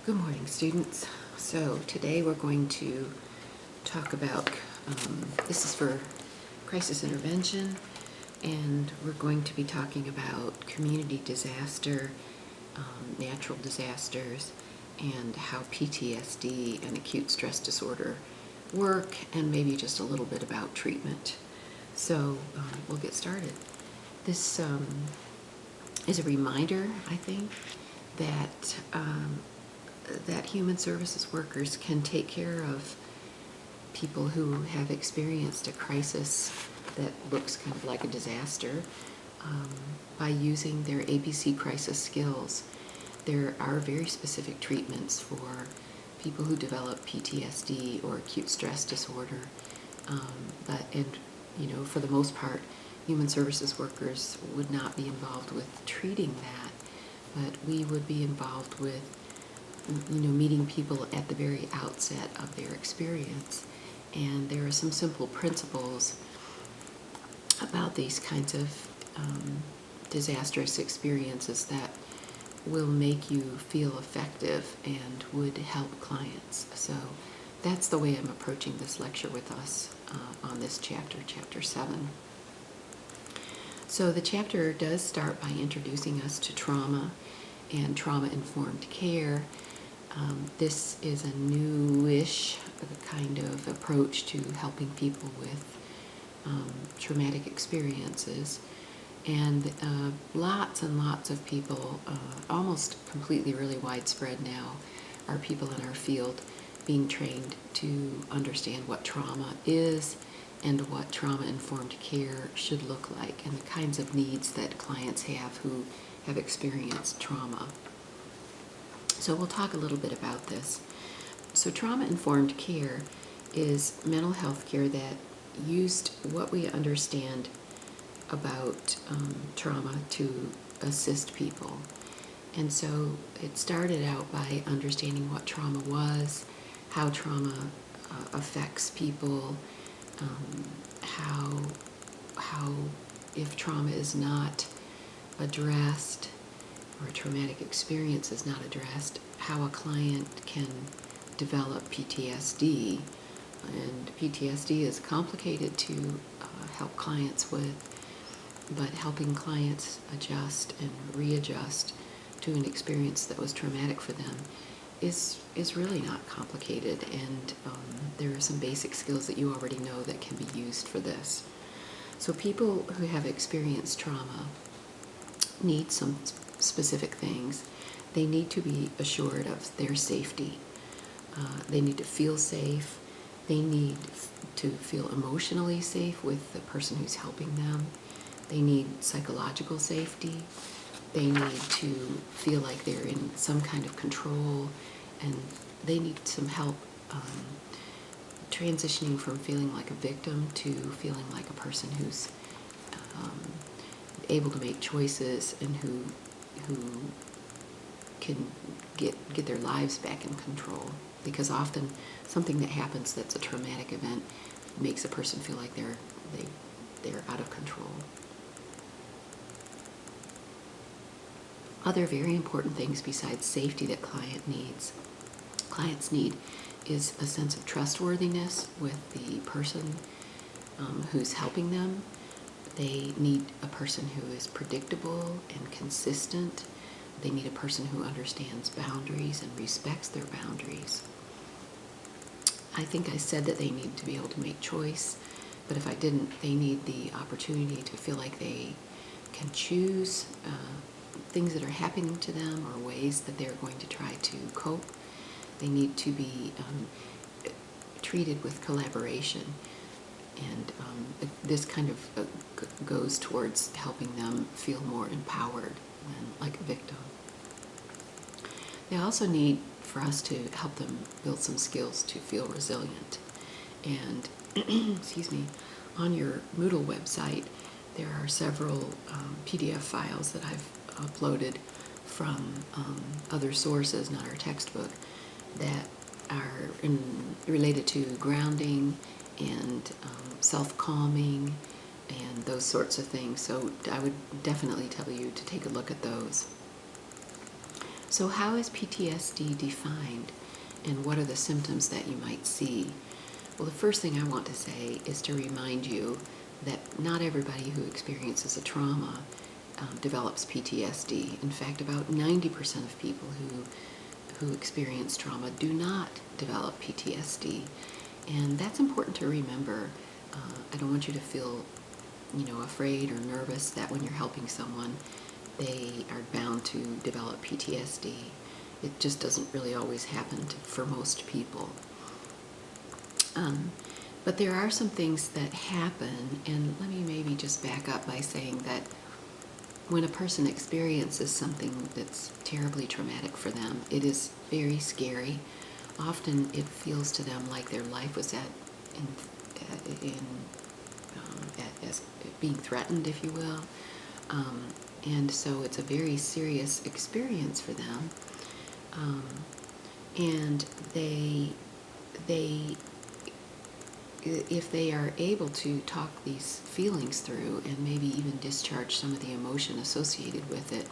Good morning, students. So today we're going to talk about, this is for crisis intervention, and we're going to be talking about community disaster, natural disasters, and how PTSD and acute stress disorder work, and maybe just a little bit about treatment. So we'll get started. This is a reminder, I think, that that human services workers can take care of people who have experienced a crisis that looks kind of like a disaster by using their ABC crisis skills. There are very specific treatments for people who develop PTSD or acute stress disorder, for the most part, human services workers would not be involved with treating that, but we would be involved with meeting people at the very outset of their experience. And there are some simple principles about these kinds of disastrous experiences that will make you feel effective and would help clients. So that's the way I'm approaching this lecture with us on this chapter, Chapter 7. So the chapter does start by introducing us to trauma and trauma-informed care. This is a newish kind of approach to helping people with traumatic experiences. And lots and lots of people, almost completely really widespread now, are people in our field being trained to understand what trauma is and what trauma-informed care should look like and the kinds of needs that clients have who have experienced trauma. So we'll talk a little bit about this. So trauma-informed care is mental health care that used what we understand about trauma to assist people. And so it started out by understanding what trauma was, how trauma affects people, how if trauma is not addressed, or a traumatic experience is not addressed, how a client can develop PTSD. And PTSD is complicated to help clients with, but helping clients adjust and readjust to an experience that was traumatic for them is really not complicated, and there are some basic skills that you already know that can be used for this. So people who have experienced trauma need some specific things. They need to be assured of their safety. They need to feel safe. They need to feel emotionally safe with the person who's helping them. They need psychological safety. They need to feel like they're in some kind of control, and they need some help transitioning from feeling like a victim to feeling like a person who's able to make choices and who can get their lives back in control. Because often something that happens that's a traumatic event makes a person feel like they're out of control. Other very important things besides safety that clients need is a sense of trustworthiness with the person who's helping them. They need a person who is predictable and consistent. They need a person who understands boundaries and respects their boundaries. I think I said that they need to be able to make choice, but if I didn't, they need the opportunity to feel like they can choose things that are happening to them or ways that they're going to try to cope. They need to be treated with collaboration, and this kind of goes towards helping them feel more empowered and like a victim. They also need for us to help them build some skills to feel resilient. And excuse me, on your Moodle website, there are several PDF files that I've uploaded from other sources, not our textbook, that are related to grounding and self-calming and those sorts of things. So I would definitely tell you to take a look at those. So how is PTSD defined, and what are the symptoms that you might see? Well, the first thing I want to say is to remind you that not everybody who experiences a trauma develops PTSD. In fact, about 90% of people who experience trauma do not develop PTSD. And that's important to remember. I don't want you to feel, afraid or nervous that when you're helping someone, they are bound to develop PTSD. It just doesn't really always happen for most people. But there are some things that happen, and let me maybe just back up by saying that when a person experiences something that's terribly traumatic for them, it is very scary. Often it feels to them like their life was as being threatened, if you will. And so it's a very serious experience for them. And they, if they are able to talk these feelings through and maybe even discharge some of the emotion associated with it,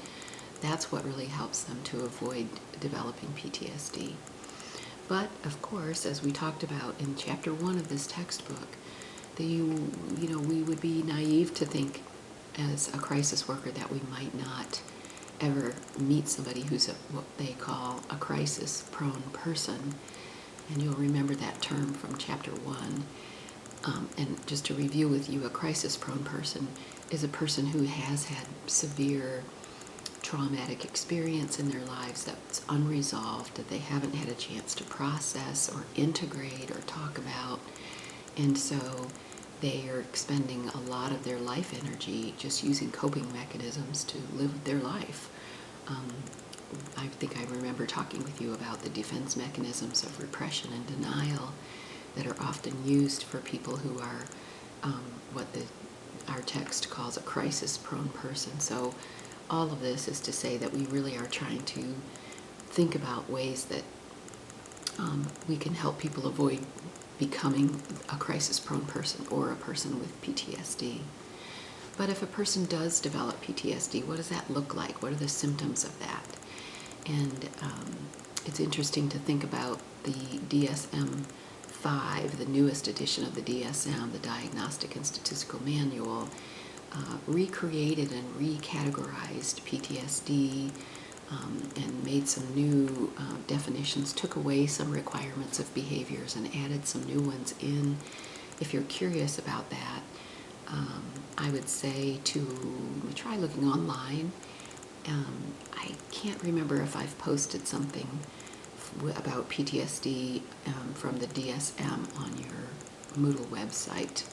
that's what really helps them to avoid developing PTSD. But of course, as we talked about in chapter 1 of this textbook, we would be naive to think as a crisis worker that we might not ever meet somebody who's what they call a crisis-prone person. And you'll remember that term from chapter 1. And just to review with you, a crisis-prone person is a person who has had severe traumatic experience in their lives that's unresolved, that they haven't had a chance to process or integrate or talk about. And so they are expending a lot of their life energy just using coping mechanisms to live their life. I think I remember talking with you about the defense mechanisms of repression and denial that are often used for people who are what our text calls a crisis-prone person. So all of this is to say that we really are trying to think about ways that we can help people avoid becoming a crisis-prone person or a person with PTSD. But if a person does develop PTSD, what does that look like? What are the symptoms of that? And it's interesting to think about the DSM-5, the newest edition of the DSM, the Diagnostic and Statistical Manual, recreated and recategorized PTSD and made some new definitions, took away some requirements of behaviors and added some new ones in. If you're curious about that, I would say to try looking online. I can't remember if I've posted something about PTSD from the DSM on your Moodle website,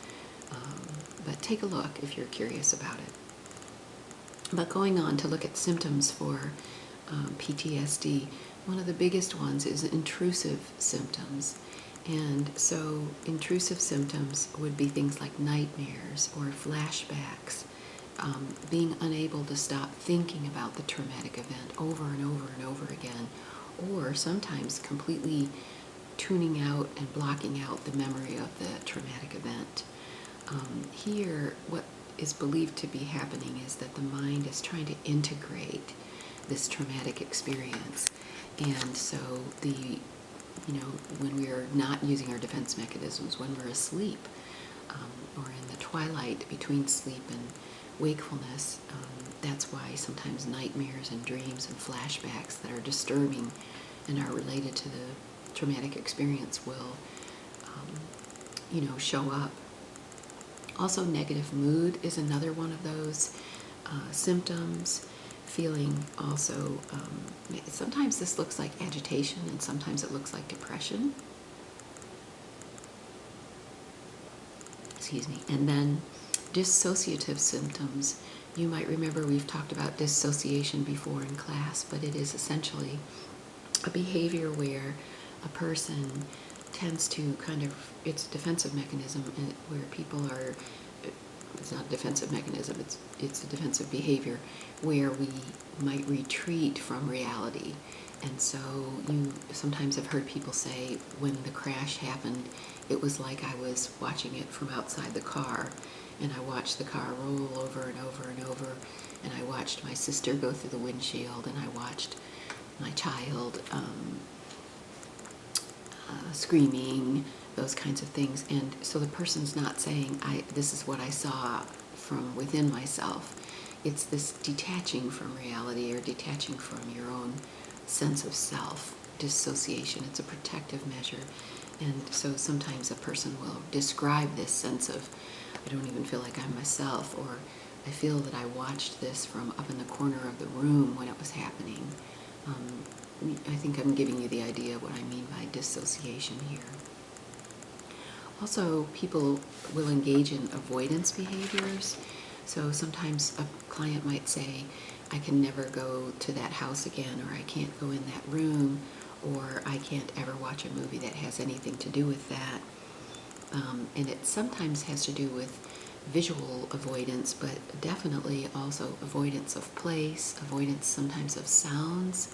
but take a look if you're curious about it. But going on to look at symptoms for PTSD, one of the biggest ones is intrusive symptoms. And so intrusive symptoms would be things like nightmares or flashbacks, being unable to stop thinking about the traumatic event over and over and over again, or sometimes completely tuning out and blocking out the memory of the traumatic event. Here, what is believed to be happening is that the mind is trying to integrate this traumatic experience. And so when we are not using our defense mechanisms, when we're asleep, or in the twilight between sleep and wakefulness, that's why sometimes nightmares and dreams and flashbacks that are disturbing and are related to the traumatic experience will, show up. Also, negative mood is another one of those symptoms. Feeling also, sometimes this looks like agitation and sometimes it looks like depression. Excuse me. And then dissociative symptoms. You might remember we've talked about dissociation before in class, but it is essentially a behavior where a person tends to it's a defensive mechanism where people are, it's not a defensive mechanism, it's a defensive behavior where we might retreat from reality. And so you sometimes have heard people say when the crash happened, it was like I was watching it from outside the car, and I watched the car roll over and over and over, and I watched my sister go through the windshield, and I watched my child screaming, those kinds of things. And so the person's not saying, this is what I saw from within myself. It's this detaching from reality, or detaching from your own sense of self, dissociation. It's a protective measure. And so sometimes a person will describe this sense of, I don't even feel like I'm myself, or I feel that I watched this from up in the corner of the room when it was happening. I think I'm giving you the idea of what I mean by dissociation here. Also, people will engage in avoidance behaviors. So sometimes a client might say, I can never go to that house again, or I can't go in that room, or I can't ever watch a movie that has anything to do with that. And it sometimes has to do with visual avoidance, but definitely also avoidance of place, avoidance sometimes of sounds,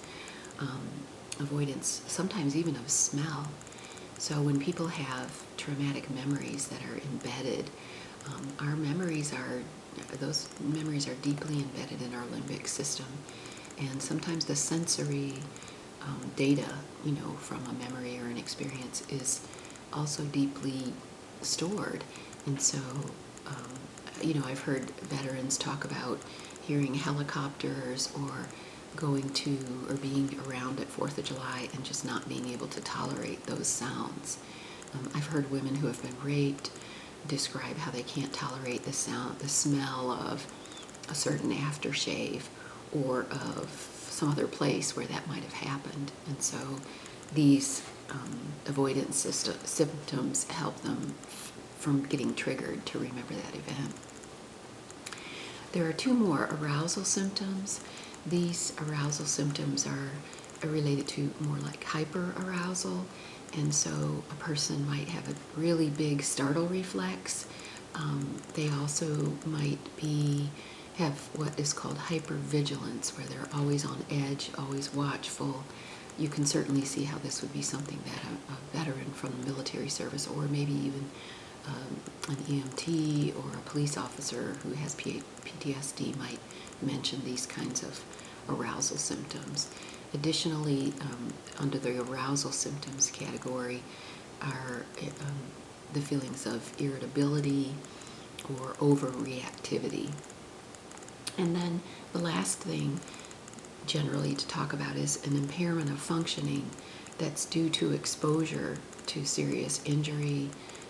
avoidance sometimes even of smell. So when people have traumatic memories that are embedded, those memories are deeply embedded in our limbic system. And sometimes the sensory data, from a memory or an experience is also deeply stored. And so, I've heard veterans talk about hearing helicopters, or going to or being around at 4th of July and just not being able to tolerate those sounds. I've heard women who have been raped describe how they can't tolerate the smell of a certain aftershave, or of some other place where that might have happened. And so these avoidance symptoms help them from getting triggered to remember that event. There are 2 more arousal symptoms. These arousal symptoms are related to more like hyperarousal, and so a person might have a really big startle reflex. They also might have what is called hypervigilance, where they're always on edge, always watchful. You can certainly see how this would be something that a veteran from the military service, or maybe even an EMT or a police officer who has PTSD might mention these kinds of arousal symptoms. Additionally, under the arousal symptoms category are the feelings of irritability or overreactivity. And then the last thing generally to talk about is an impairment of functioning that's due to exposure to serious injury,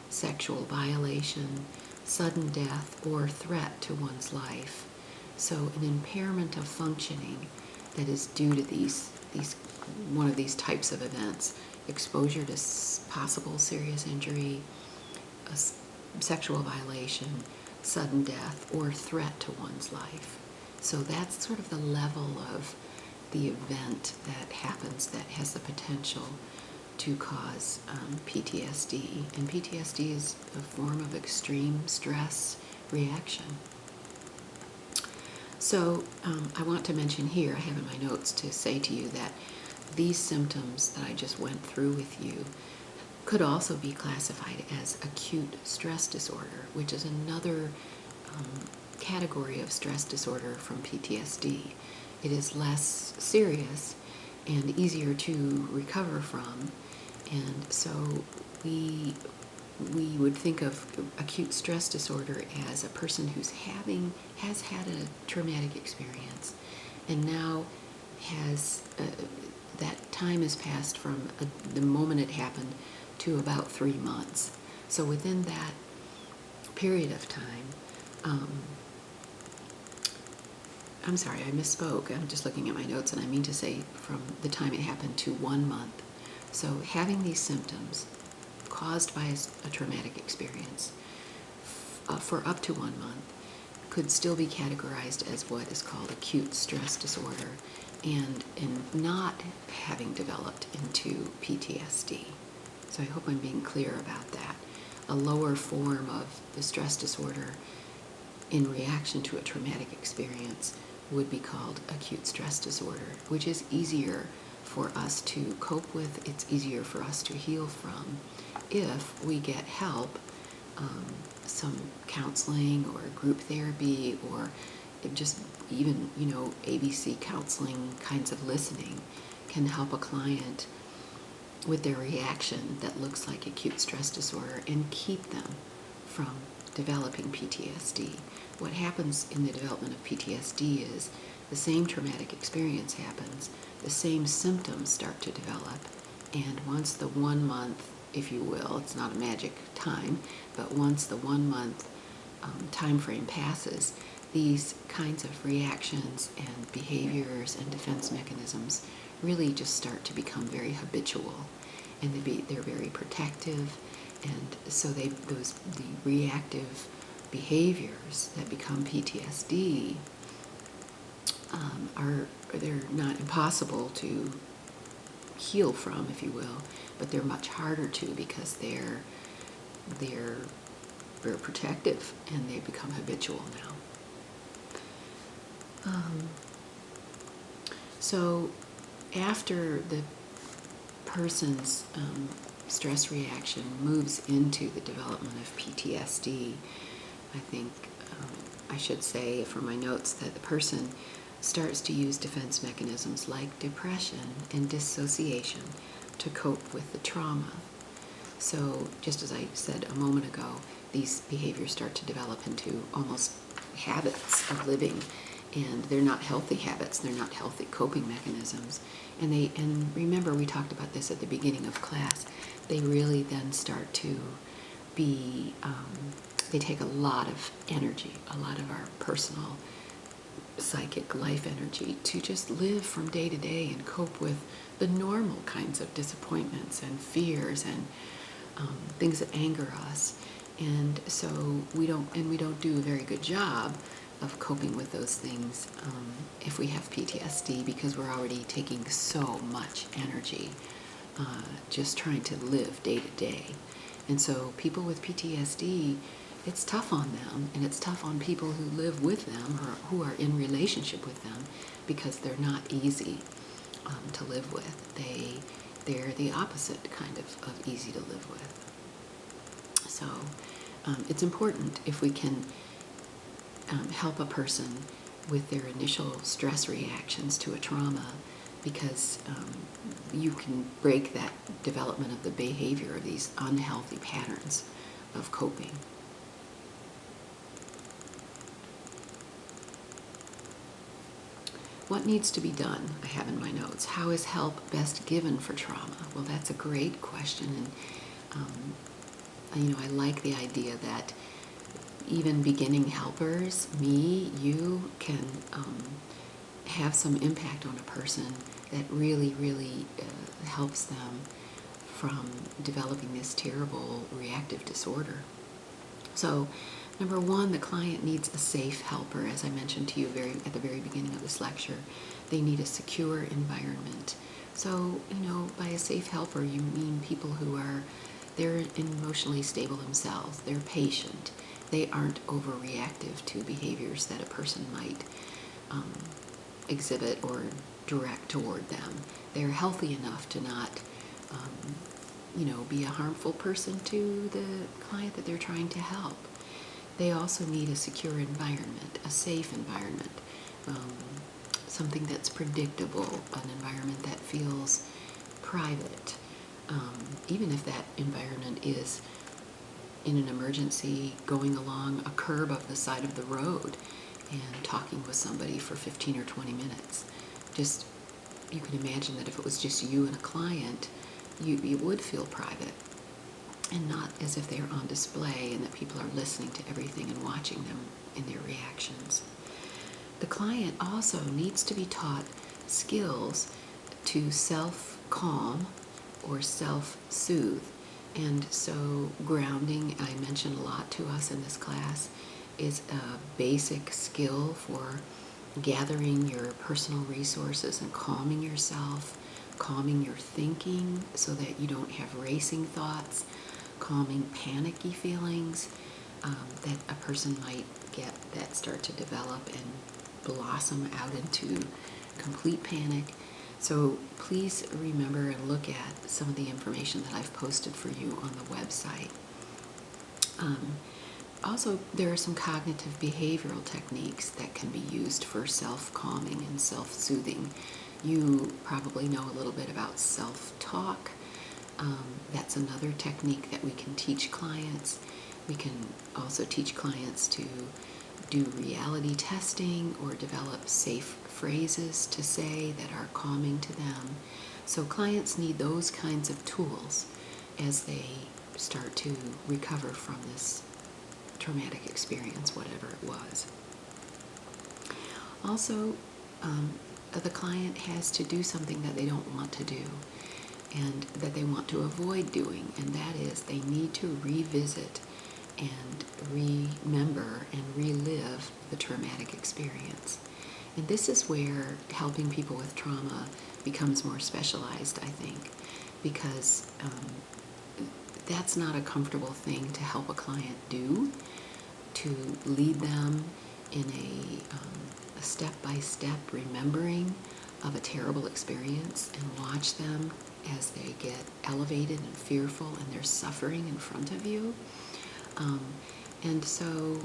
sexual violation, sudden death, or threat to one's life. So an impairment of functioning that is due to one of these types of events: exposure to possible serious injury, a sexual violation, sudden death, or threat to one's life. So that's sort of the level of the event that happens that has the potential to cause PTSD. And PTSD is a form of extreme stress reaction. So I want to mention here, I have in my notes to say to you that these symptoms that I just went through with you could also be classified as acute stress disorder, which is another category of stress disorder from PTSD. It is less serious and easier to recover from, and so we would think of acute stress disorder as a person has had a traumatic experience, and now that time has passed from the moment it happened to about 3 months. So within that period of time, I'm sorry, I misspoke. I'm just looking at my notes, and I mean to say from the time it happened to 1 month. So having these symptoms caused by a traumatic experience for up to 1 month could still be categorized as what is called acute stress disorder, and not having developed into PTSD. So I hope I'm being clear about that. A lower form of the stress disorder in reaction to a traumatic experience would be called acute stress disorder, which is easier for us to cope with. It's easier for us to heal from if we get help, some counseling or group therapy, or just even, ABC counseling kinds of listening can help a client with their reaction that looks like acute stress disorder and keep them from developing PTSD. What happens in the development of PTSD is the same traumatic experience happens, the same symptoms start to develop, and once the 1 month, if you will, it's not a magic time, but once the 1 month time frame passes, these kinds of reactions and behaviors and defense mechanisms really just start to become very habitual, and they're very protective, and so the reactive behaviors that become PTSD they're not impossible to heal from, if you will, but they're much harder to, because they're very protective and they become habitual now. So after the person's stress reaction moves into the development of PTSD, I think I should say for my notes that the person starts to use defense mechanisms like depression and dissociation to cope with the trauma. So just as I said a moment ago, these behaviors start to develop into almost habits of living, and they're not healthy habits, they're not healthy coping mechanisms. And remember, we talked about this at the beginning of class, they really then start to be, they take a lot of energy, a lot of our personal psychic life energy to just live from day to day and cope with the normal kinds of disappointments and fears and things that anger us. And so we don't do a very good job of coping with those things if we have PTSD, because we're already taking so much energy just trying to live day to day. And so people with PTSD, it's tough on them, and it's tough on people who live with them or who are in relationship with them, because they're not easy to live with. They're the opposite kind of easy to live with. So it's important if we can help a person with their initial stress reactions to a trauma, because you can break that development of the behavior of these unhealthy patterns of coping. What needs to be done? I have in my notes. How is help best given for trauma? Well, that's a great question, and I like the idea that even beginning helpers, me, you, can have some impact on a person that really, really helps them from developing this terrible reactive disorder. So, number one, the client needs a safe helper. As I mentioned to you at the very beginning of this lecture, they need a secure environment. So, by a safe helper, you mean people who they're emotionally stable themselves, they're patient, they aren't overreactive to behaviors that a person might exhibit or direct toward them. They're healthy enough to not, be a harmful person to the client that they're trying to help. They also need a secure environment, a safe environment, something that's predictable, an environment that feels private, even if that environment is in an emergency, going along a curb of the side of the road and talking with somebody for 15 or 20 minutes. You can imagine that if it was just you and a client, you would feel private and not as if they are on display and that people are listening to everything and watching them in their reactions. The client also needs to be taught skills to self-calm or self-soothe. And so grounding, I mentioned a lot to us in this class, is a basic skill for gathering your personal resources and calming yourself, calming your thinking so that you don't have racing thoughts, calming panicky feelings that a person might get that start to develop and blossom out into complete panic. So please remember and look at some of the information that I've posted for you on the website. Also, there are some cognitive behavioral techniques that can be used for self-calming and self-soothing. You probably know a little bit about self-talk. That's another technique that we can teach clients. We can also teach clients to do reality testing or develop safe phrases to say that are calming to them. So clients need those kinds of tools as they start to recover from this traumatic experience, whatever it was. Also, the client has to do something that they don't want to do and that they want to avoid doing, and that is they need to revisit and remember and relive the traumatic experience. And this is where helping people with trauma becomes more specialized, I think, because that's not a comfortable thing to help a client do, to lead them in a step-by-step remembering of a terrible experience and watch them as they get elevated and fearful and they're suffering in front of you. And so,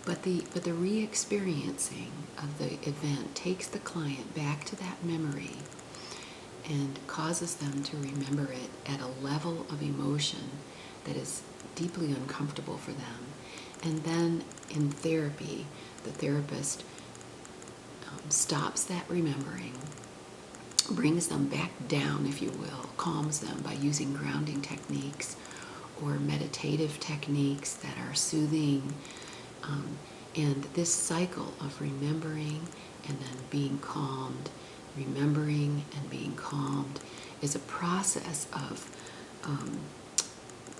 but the re-experiencing of the event takes the client back to that memory and causes them to remember it at a level of emotion that is deeply uncomfortable for them. And then in therapy, the therapist stops that remembering, brings them back down, if you will, calms them by using grounding techniques or meditative techniques that are soothing. And this cycle of remembering and then being calmed, remembering and being calmed, is a process of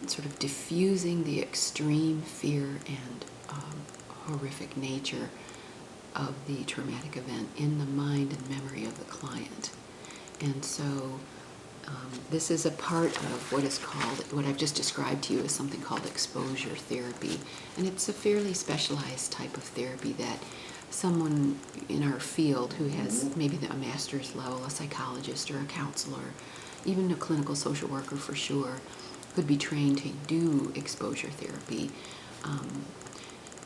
sort of diffusing the extreme fear and horrific nature of the traumatic event in the mind and memory of the client. And so this is a part of what is called, what I've just described to you as something called exposure therapy. And it's a fairly specialized type of therapy that someone in our field who has maybe a master's level, a psychologist or a counselor, even a clinical social worker for sure, could be trained to do exposure therapy.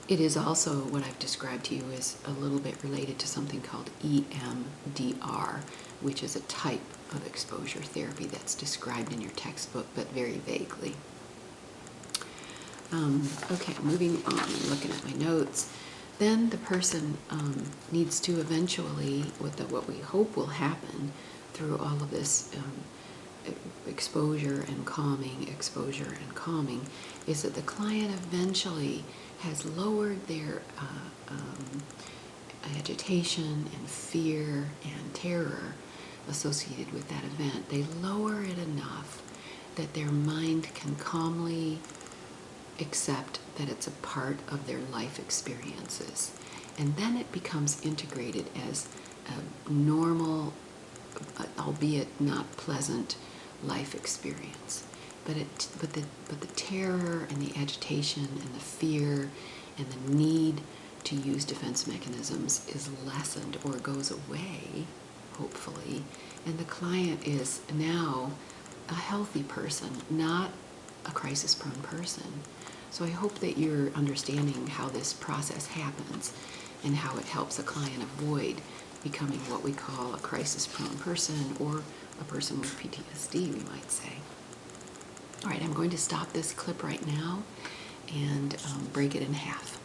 It is also, what I've described to you is a little bit related to something called EMDR, which is a type of exposure therapy that's described in your textbook, but very vaguely. Okay, moving on, looking at my notes. Then the person needs to eventually, what we hope will happen through all of this exposure and calming, is that the client eventually has lowered their agitation and fear and terror associated with that event. They lower it enough that their mind can calmly accept that it's a part of their life experiences. And then it becomes integrated as a normal, albeit not pleasant, life experience. But the terror and the agitation and the fear and the need to use defense mechanisms is lessened or goes away, hopefully, and the client is now a healthy person, not a crisis-prone person. So I hope that you're understanding how this process happens and how it helps a client avoid becoming what we call a crisis-prone person, or a person with PTSD, we might say. All right, I'm going to stop this clip right now and break it in half.